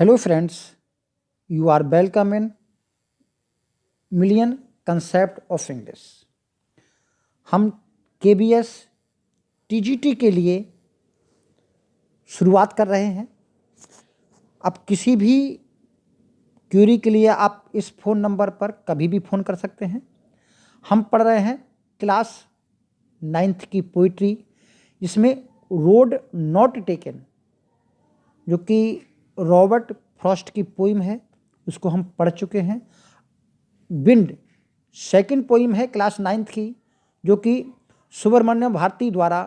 Hello friends, you are welcome in Million Concept of English। हम KBS TGT के लिए शुरुआत कर रहे हैं। अब किसी भी क्यूरी के लिए आप इस फ़ोन नंबर पर कभी भी फ़ोन कर सकते हैं। हम पढ़ रहे हैं क्लास 9th की पोइट्री, जिसमें रोड नॉट टेकन, जो कि रॉबर्ट फ्रॉस्ट की पोइम है, उसको हम पढ़ चुके हैं। विंड सेकंड पोइम है क्लास 9th की, जो कि सुब्रमण्यम भारती द्वारा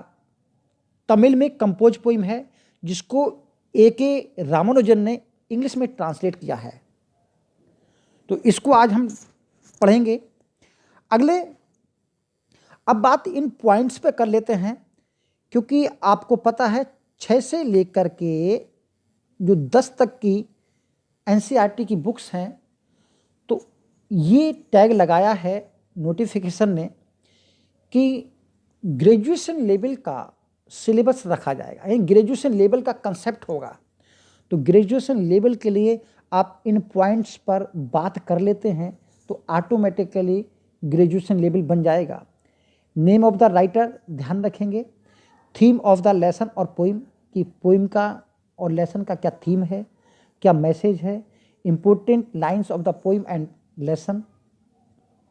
तमिल में कंपोज पोइम है, जिसको A.K. रामानुजन ने इंग्लिश में ट्रांसलेट किया है। तो इसको आज हम पढ़ेंगे। अगले अब बात इन पॉइंट्स पे कर लेते हैं, क्योंकि आपको पता है 6 से लेकर के जो 10 तक की NCERT की बुक्स हैं, तो ये टैग लगाया है नोटिफिकेशन ने कि ग्रेजुएशन लेवल का सिलेबस रखा जाएगा, यानी ग्रेजुएशन लेवल का कंसेप्ट होगा। तो ग्रेजुएशन लेवल के लिए आप इन पॉइंट्स पर बात कर लेते हैं तो ऑटोमेटिकली ग्रेजुएशन लेवल बन जाएगा। नेम ऑफ द राइटर ध्यान रखेंगे, थीम ऑफ द लेसन और पोइम की पोइम का और लेसन का क्या थीम है, क्या मैसेज है, important lines of the poem and lesson,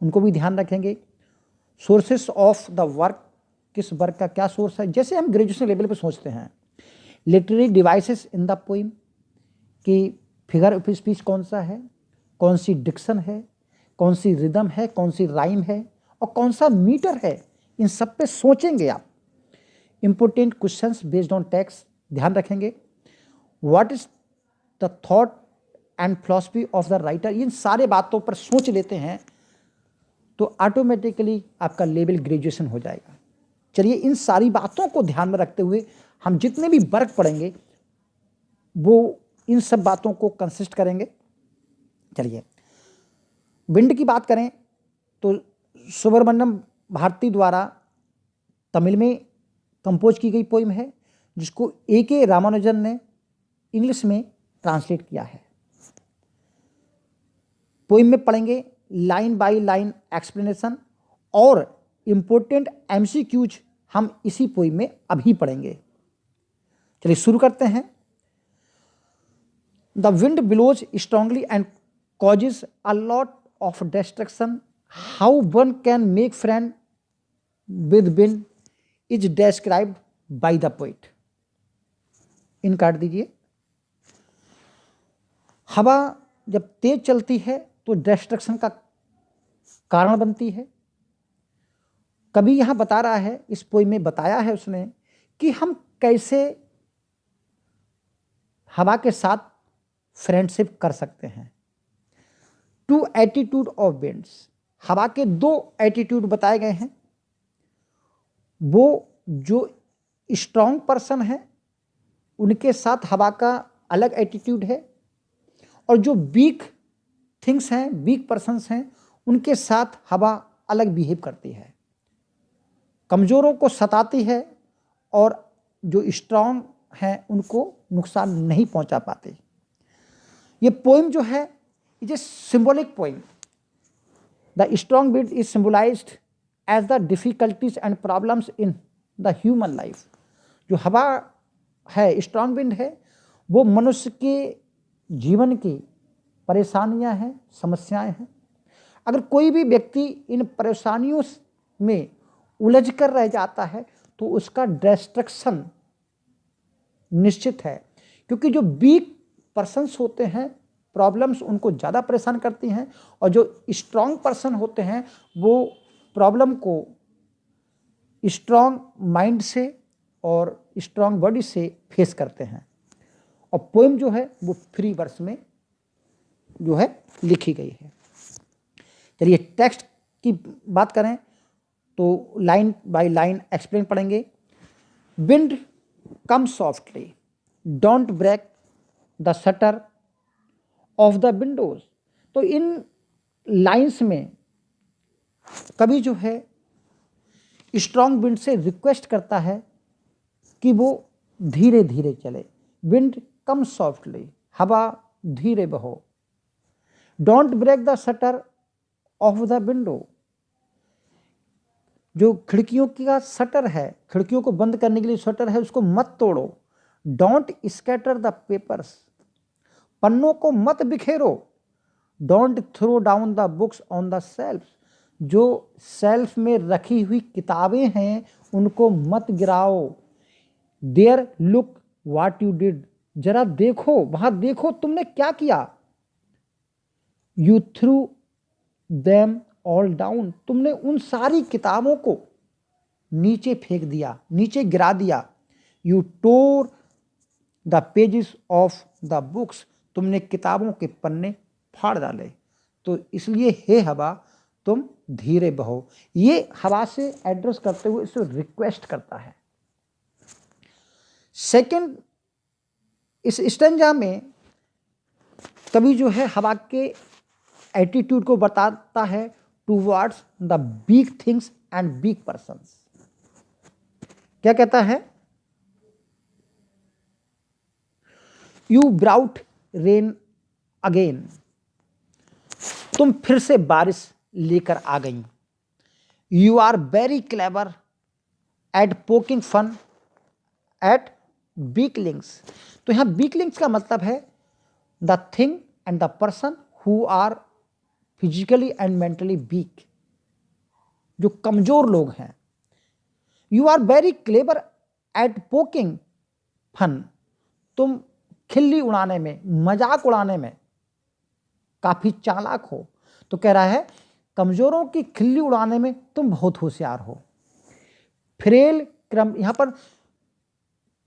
उनको भी ध्यान रखेंगे। सोर्सेस ऑफ द वर्क, किस वर्क का क्या सोर्स है, जैसे हम ग्रेजुएशन लेवल पे सोचते हैं। Literary devices in the poem कि फिगर ऑफ स्पीच कौन सा है, कौन सी डिक्शन है, कौन सी रिदम है, कौन सी राइम है और कौन सा मीटर है, इन सब पे सोचेंगे आप। Important questions based on text ध्यान रखेंगे। What is the thought and philosophy of the writer, इन सारे बातों पर सोच लेते हैं तो ऑटोमेटिकली आपका लेवल ग्रेजुएशन हो जाएगा। चलिए, इन सारी बातों को ध्यान में रखते हुए हम जितने भी वर्क पढ़ेंगे वो इन सब बातों को कंसिस्ट करेंगे। चलिए, विंड की बात करें तो सुब्रमण्यम भारती द्वारा तमिल में कंपोज की गई पोइम है, जिसको A.K. रामानुजन ने इंग्लिश में ट्रांसलेट किया है। पोइम में पढ़ेंगे लाइन बाय लाइन एक्सप्लेनेशन और इम्पोर्टेंट MCQs हम इसी पोइम में अभी पढ़ेंगे। चलिए शुरू करते हैं। The wind blows strongly and causes a lot of destruction, how one can make friend with wind is described by the poet. इन काट दीजिए। हवा जब तेज चलती है तो डिस्ट्रक्शन का कारण बनती है। कभी यहाँ बता रहा है, इस पोइम में बताया है उसने कि हम कैसे हवा के साथ फ्रेंडशिप कर सकते हैं। 2 एटीट्यूड ऑफ विंड्स, हवा के 2 एटीट्यूड बताए गए हैं। वो जो स्ट्रांग पर्सन है उनके साथ हवा का अलग एटीट्यूड है, और जो वीक थिंग्स हैं, वीक पर्सन्स हैं, उनके साथ हवा अलग बिहेव करती है। कमज़ोरों को सताती है और जो स्ट्रांग हैं उनको नुकसान नहीं पहुंचा पाती। ये पोइम जो है is a symbolic poem. The strong wind is symbolised as the difficulties and problems in the human life. जो हवा है, स्ट्रांग विंड है, वो मनुष्य के जीवन की परेशानियां हैं, समस्याएं हैं। अगर कोई भी व्यक्ति इन परेशानियों में उलझ कर रह जाता है तो उसका डिस्ट्रक्शन निश्चित है, क्योंकि जो वीक पर्सन्स होते हैं प्रॉब्लम्स उनको ज़्यादा परेशान करती हैं, और जो स्ट्रांग पर्सन होते हैं वो प्रॉब्लम को स्ट्रांग माइंड से और स्ट्रांग बॉडी से फेस करते हैं। और पोइम जो है वो फ्री वर्स में जो है लिखी गई है। चलिए टेक्स्ट की बात करें तो लाइन बाय लाइन एक्सप्लेन पढ़ेंगे। Wind come softly, don't break the shutter of the windows. तो इन लाइन्स में कवि जो है स्ट्रांग विंड से रिक्वेस्ट करता है कि वो धीरे धीरे चले। विंड कम सॉफ्टली, हवा धीरे बहो। Don't break the shutter of the window, जो खिड़कियों का शटर है, खिड़कियों को बंद करने के लिए शटर है, उसको मत तोड़ो। डोंट स्कैटर द पेपर्स, पन्नों को मत बिखेरो। Don't throw down the books on the shelf, जो सेल्फ में रखी हुई किताबें हैं उनको मत गिराओ। There look what you did, जरा देखो, वहां देखो तुमने क्या किया। You threw them all down, तुमने उन सारी किताबों को नीचे फेंक दिया, नीचे गिरा दिया। You tore the pages of the books, तुमने किताबों के पन्ने फाड़ डाले। तो इसलिए हे हवा तुम धीरे बहो। ये हवा से एड्रेस करते हुए इसे रिक्वेस्ट करता है। सेकंड, इस स्टैंजा में कवि जो है हवा के एटीट्यूड को बताता है towards the big things and big persons. क्या कहता है? यू ब्राउट रेन अगेन, तुम फिर से बारिश लेकर आ गई। You are very clever at poking fun at weaklings. तो यहां वीकलिंग्स का मतलब है the thing and the person who are physically and mentally weak, जो कमजोर लोग हैं। You are very clever at poking fun, तुम खिल्ली उड़ाने में, मजाक उड़ाने में काफी चालाक हो। तो कह रहा है कमजोरों की खिल्ली उड़ाने में तुम बहुत होशियार हो। फ्रेल क्रम, यहां पर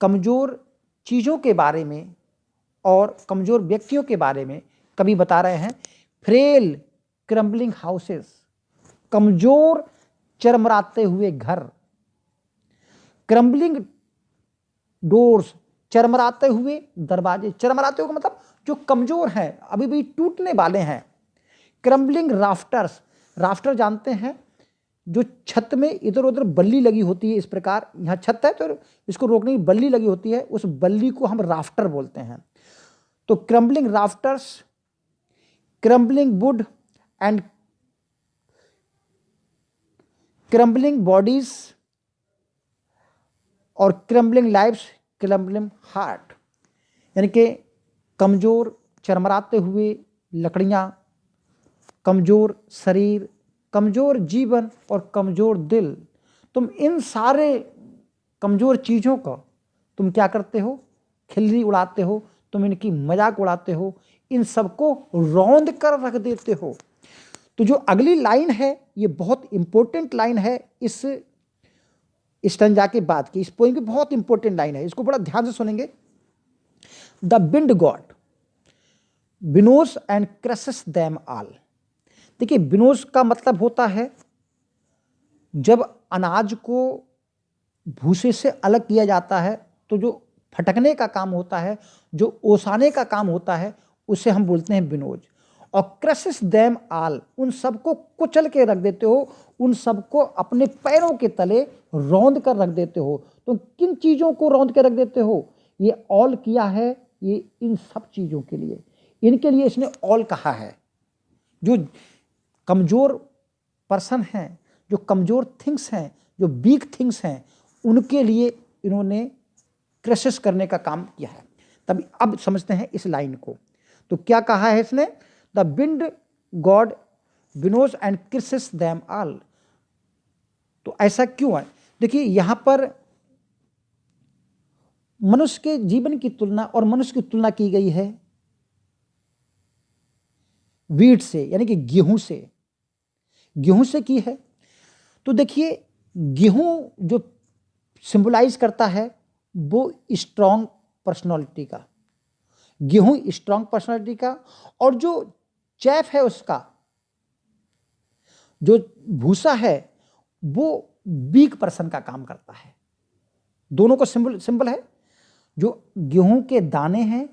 कमजोर चीजों के बारे में और कमजोर व्यक्तियों के बारे में कभी बता रहे हैं। फ्रेल क्रम्बलिंग हाउसेस, कमजोर चरमराते हुए घर। क्रम्बलिंग डोर्स, चरमराते हुए दरवाजे। चरमराते हुए मतलब जो कमजोर हैं, अभी भी टूटने वाले हैं। क्रम्बलिंग राफ्टर्स, राफ्टर जानते हैं जो छत में इधर उधर बल्ली लगी होती है, इस प्रकार यहाँ छत है तो इसको रोकने की बल्ली लगी होती है, उस बल्ली को हम राफ्टर बोलते हैं। तो crumbling rafters, crumbling would and crumbling bodies और क्रम्बलिंग लाइफ्स, क्रम्बलिंग हार्ट, यानी कि कमजोर चरमराते हुए लकड़ियाँ, कमजोर शरीर, कमजोर जीवन और कमजोर दिल। तुम इन सारे कमजोर चीज़ों का तुम क्या करते हो? खिल्ली उड़ाते हो, तुम इनकी मजाक उड़ाते हो, इन सबको रौंद कर रख देते हो। तो जो अगली लाइन है ये बहुत इंपॉर्टेंट लाइन है, इस स्टैंजा के बाद की, इस पोएम की बहुत इंपॉर्टेंट लाइन है, इसको बड़ा ध्यान से सुनेंगे। The wind god winnows and crushes them all. देखिए विनोस का मतलब होता है जब अनाज को भूसे से अलग किया जाता है तो जो फटकने का काम होता है, जो ओसाने का काम होता है, उसे हम बोलते हैं विनोज। और क्रशेस देम ऑल, उन सबको कुचल के रख देते हो, उन सबको अपने पैरों के तले रौंद कर रख देते हो। तो किन चीज़ों को रौंद के रख देते हो? ये ऑल किया है ये इन सब चीज़ों के लिए, इनके लिए इसने ऑल कहा है। जो कमज़ोर पर्सन हैं, जो कमज़ोर थिंग्स हैं, जो वीक थिंग्स हैं, उनके लिए इन्होंने क्रशेस करने का काम किया है। तब अब समझते हैं इस लाइन को। तो क्या कहा है इसने? The wind god winnows and crushes them all. तो ऐसा क्यों है? देखिए यहाँ पर मनुष्य के जीवन की तुलना और मनुष्य की तुलना की गई है वीट से, यानी कि गेहूं से। गेहूं से की है। तो देखिए गेहूं जो सिंबलाइज करता है वो स्ट्रांग पर्सनालिटी का, गेहूं स्ट्रांग पर्सनालिटी का, और जो चैफ है उसका, जो भूसा है वो वीक पर्सन का काम करता है। दोनों का सिंबल है। जो गेहूं के दाने हैं,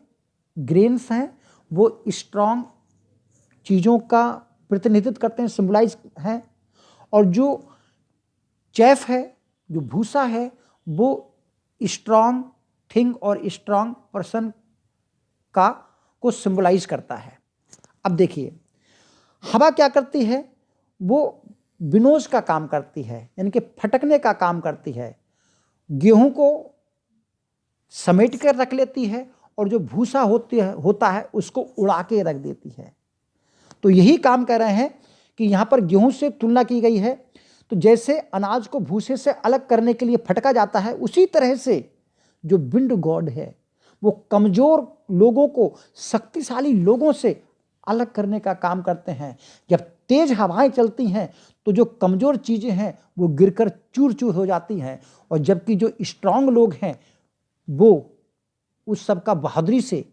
ग्रेन्स हैं, वो स्ट्रांग चीज़ों का प्रतिनिधित्व करते हैं, सिंबलाइज हैं। और जो चैफ है, जो भूसा है, वो स्ट्रांग थिंग और स्ट्रांग पर्सन को सिंबलाइज करता है। अब देखिए, हवा क्या करती है, वो विनोज का काम करती है, यानी कि फटकने का काम करती है। गेहूं को समेट कर रख लेती है और जो भूसा होता है उसको उड़ा के रख देती है। तो यही काम कर रहे हैं कि यहाँ पर गेहूं से तुलना की गई है। तो जैसे अनाज को भूसे से अलग करने के लिए फटका जाता है, उसी तरह से जो विंड गॉड है वो कमजोर लोगों को शक्तिशाली लोगों से अलग करने का काम करते हैं। जब तेज हवाएं चलती हैं तो जो कमजोर चीजें हैं वो गिरकर चूर चूर हो जाती हैं, और जबकि जो स्ट्रांग लोग हैं वो उस सब का बहादुरी से,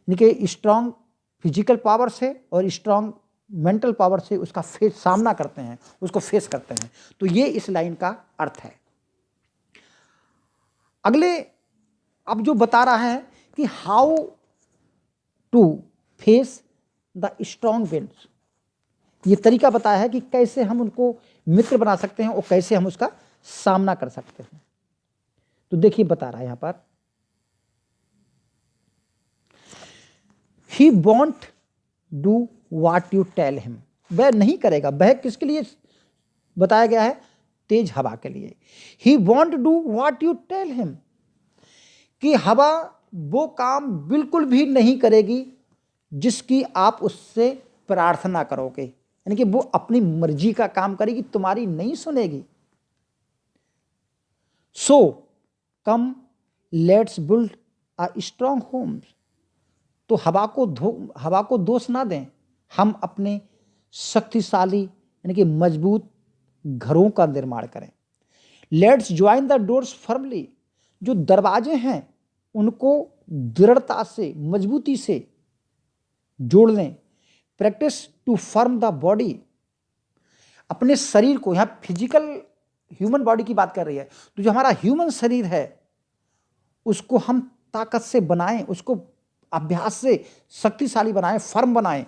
यानी कि स्ट्रांग फिजिकल पावर से और स्ट्रांग मेंटल पावर से उसका सामना करते हैं, उसको फेस करते हैं। तो ये इस लाइन का अर्थ है। अगले अब जो बता रहा है कि how to face the strong winds, ये तरीका बताया है कि कैसे हम उनको मित्र बना सकते हैं और कैसे हम उसका सामना कर सकते हैं। तो देखिए बता रहा है यहां पर, he won't do what you tell him, वह नहीं करेगा। वह किसके लिए बताया गया है? तेज हवा के लिए। He won't do what you tell him, कि हवा वो काम बिल्कुल भी नहीं करेगी जिसकी आप उससे प्रार्थना करोगे, यानी कि वो अपनी मर्जी का काम करेगी, तुम्हारी नहीं सुनेगी। So come let's build a strong homes, तो हवा को दोष ना दें, हम अपने शक्तिशाली यानी कि मजबूत घरों का निर्माण करें। Let's join the doors firmly, जो दरवाजे हैं उनको दृढ़ता से, मजबूती से जोड़ लें। Practice to firm the body, अपने शरीर को, यहाँ फिजिकल ह्यूमन बॉडी की बात कर रही है, तो जो हमारा ह्यूमन शरीर है उसको हम ताकत से बनाएं, उसको अभ्यास से शक्तिशाली बनाएं, फर्म बनाएं।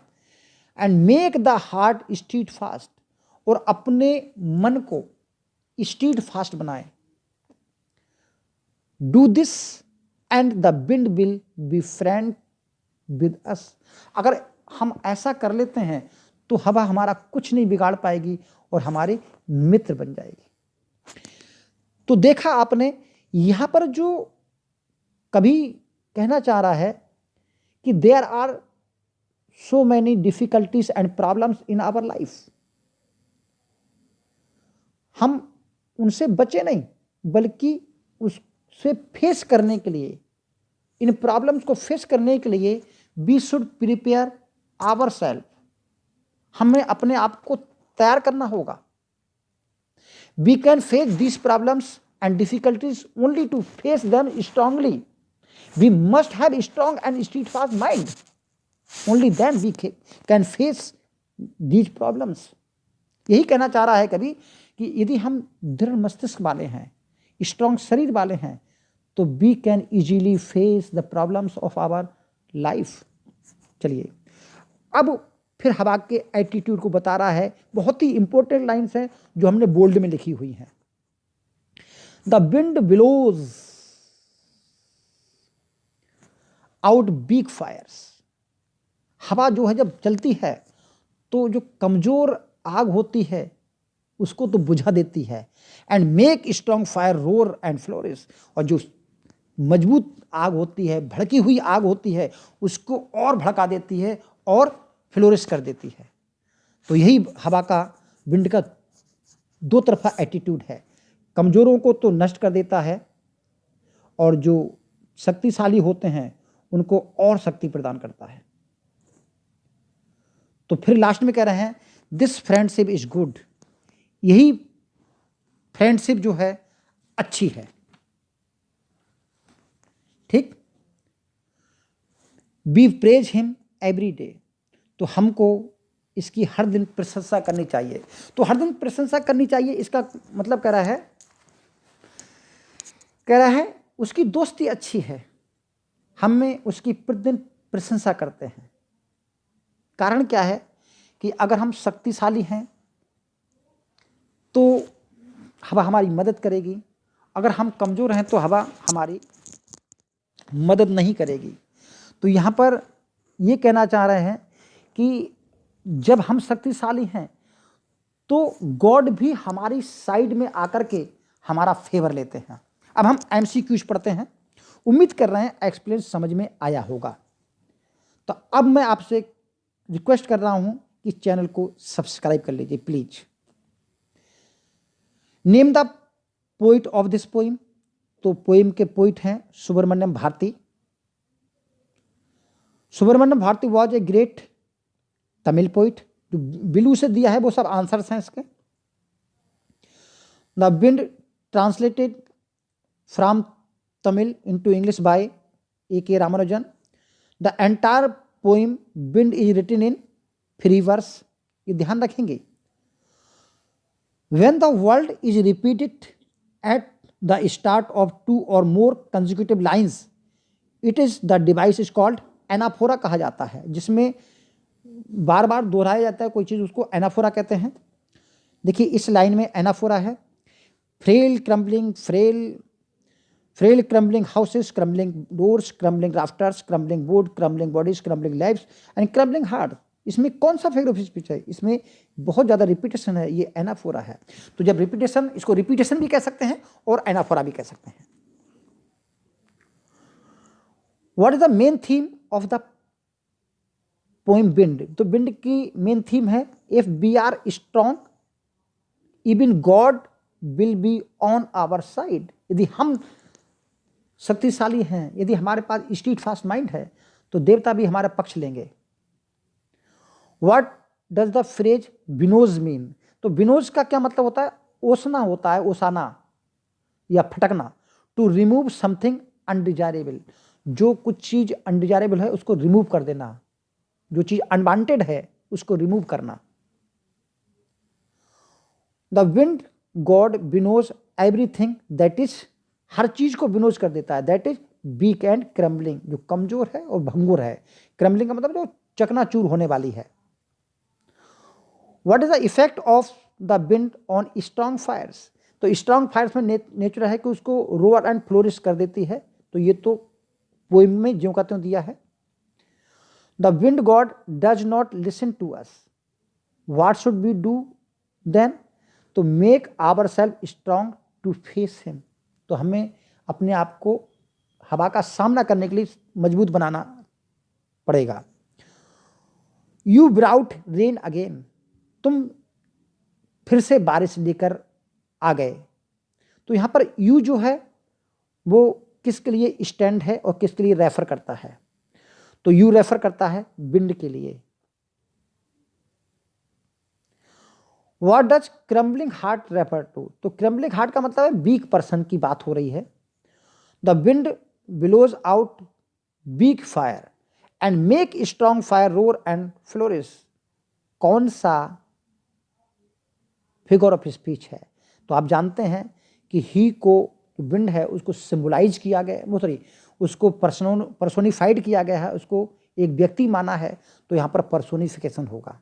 And make the heart stead fast, और अपने मन को स्टीड फास्ट बनाएं। Do this and the wind will be friend with us, अगर हम ऐसा कर लेते हैं तो हवा हमारा कुछ नहीं बिगाड़ पाएगी और हमारे मित्र बन जाएगी। तो देखा आपने, यहां पर जो कभी कहना चाह रहा है कि there are so many difficulties and problems in our life, हम उनसे बचे नहीं बल्कि उससे फेस करने के लिए, इन प्रॉब्लम्स को फेस करने के लिए we should prepare our self, हमें अपने आप को तैयार करना होगा। We can face these problems and difficulties only to face them strongly. We must have strong and steadfast mind, only then we can face these problems. यही कहना चाह रहा है कभी कि यदि हम दृढ़ मस्तिष्क वाले हैं, स्ट्रांग शरीर वाले हैं, तो we can easily face the problems of our life. चलिए अब फिर हवा के एटीट्यूड को बता रहा है। बहुत ही इंपॉर्टेंट लाइन्स हैं जो हमने बोल्ड में लिखी हुई हैं। The wind blows out big fires, हवा जो है जब चलती है तो जो कमजोर आग होती है उसको तो बुझा देती है। And make strong fire roar and flourish, और जो मजबूत आग होती है, भड़की हुई आग होती है, उसको और भड़का देती है और फ्लोरिश कर देती है। तो यही हवा का, विंड का दो तरफा एटीट्यूड है, कमजोरों को तो नष्ट कर देता है और जो शक्तिशाली होते हैं उनको और शक्ति प्रदान करता है। तो फिर लास्ट में कह रहे हैं दिस फ्रेंडशिप इज गुड, यही फ्रेंडशिप जो है अच्छी है। ठीक, we praise him every day, तो हमको इसकी हर दिन प्रशंसा करनी चाहिए। तो हर दिन प्रशंसा करनी चाहिए, इसका मतलब कह रहा है उसकी दोस्ती अच्छी है, हमें उसकी प्रतिदिन प्रशंसा करते हैं। कारण क्या है कि अगर हम शक्तिशाली हैं तो हवा हमारी मदद करेगी, अगर हम कमज़ोर हैं तो हवा हमारी मदद नहीं करेगी। तो यहाँ पर ये कहना चाह रहे हैं कि जब हम शक्तिशाली हैं तो गॉड भी हमारी साइड में आकर के हमारा फेवर लेते हैं। अब हम MCQs पढ़ते हैं। उम्मीद कर रहे हैं एक्सप्लेन समझ में आया होगा। तो अब मैं आपसे रिक्वेस्ट कर रहा हूं कि चैनल को सब्सक्राइब कर लीजिए please. Name the poet of this poem. तो पोइम के पोइट हैं Subramania Bharati. Subramania Bharati was a great Tamil poet. जो बिलू से दिया है वो सब आंसर्स हैं इसके। The wind translated from Tamil into English by A.K. Ramanujan. The entire poem wind is written in 3 verse. ये ध्यान रखेंगे। When the word is repeated at the start of 2 or more consecutive lines, it is the device is called anaphora कहा जाता है, जिसमें बार बार दोहराया जाता है कोई चीज़, उसको एनाफोरा कहते हैं। देखिए इस लाइन में एनाफोरा है। Frail crumbling houses, crumbling doors, crumbling rafters, crumbling wood, crumbling bodies, crumbling lives and crumbling heart. इसमें कौन सा फिगर ऑफ स्पीच है? इसमें बहुत ज़्यादा रिपीटेशन है, ये एनाफोरा है। तो जब रिपीटेशन, इसको रिपीटेशन भी कह सकते हैं और एनाफोरा भी कह सकते हैं। What is the main theme of the poem wind? तो विंड की मेन थीम है if we are strong even God will be on our side. यदि हम शक्तिशाली हैं, यदि हमारे पास स्टीड फास्ट माइंड है, तो देवता भी हमारा पक्ष लेंगे। What does the phrase winnows mean? तो बिनोज का क्या मतलब होता है? ओसना होता है, ओसाना या फटकना। To remove something undesirable. जो कुछ चीज अनडिजायरेबल है उसको रिमूव कर देना, जो चीज अनवांटेड है उसको रिमूव करना। The wind god winnows everything that is, हर चीज को बिनोज कर देता है, that is weak and crumbling, जो कमजोर है और भंगुर है। क्रम्बलिंग का मतलब जो चकनाचूर होने वाली है। What is the effect of the wind on strong fires? तो स्ट्रांग फायर्स में नेचर है कि उसको रोअर एंड फ्लोरिश कर देती है। तो ये तो पोइम में ज्यों का त्यों दिया है। The wind god does not listen to us, what should we do then? तो make our self strong to face him. तो हमें अपने आप को हवा का सामना करने के लिए मजबूत बनाना पड़ेगा। You brought rain again. तुम फिर से बारिश लेकर आ गए। तो यहाँ पर यू जो है वो किसके लिए स्टैंड है और किसके लिए रेफर करता है? तो यू रेफर करता है विंड के लिए। What does crumbling heart refer to? तो क्रम्बलिंग हार्ट का मतलब है वीक पर्सन की बात हो रही है। The wind blows out weak fire and make strong fire roar and flourish. कौन सा फिगर ऑफ स्पीच है? तो आप जानते हैं कि ही को विंड है उसको सिंबलाइज किया गया, वो सॉरी उसको पर्सोनिफाइड किया गया है, उसको एक व्यक्ति माना है। तो यहाँ पर पर्सोनिफिकेशन होगा।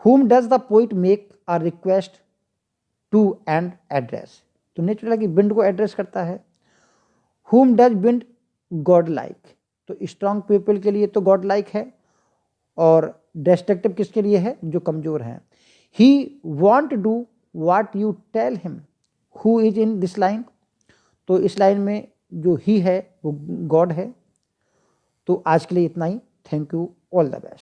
Whom does the poet make a request to and address? तो नेचुरल है कि विंड को एड्रेस करता है। Whom does wind God like? तो स्ट्रांग पीपल के लिए तो गॉड लाइक है, और डिस्ट्रक्टिव किसके लिए है? जो कमजोर हैं। He won't do what you tell him. Who is in this line? तो इस लाइन में जो ही है वो गॉड है। तो आज के लिए इतना ही। Thank you, all the best.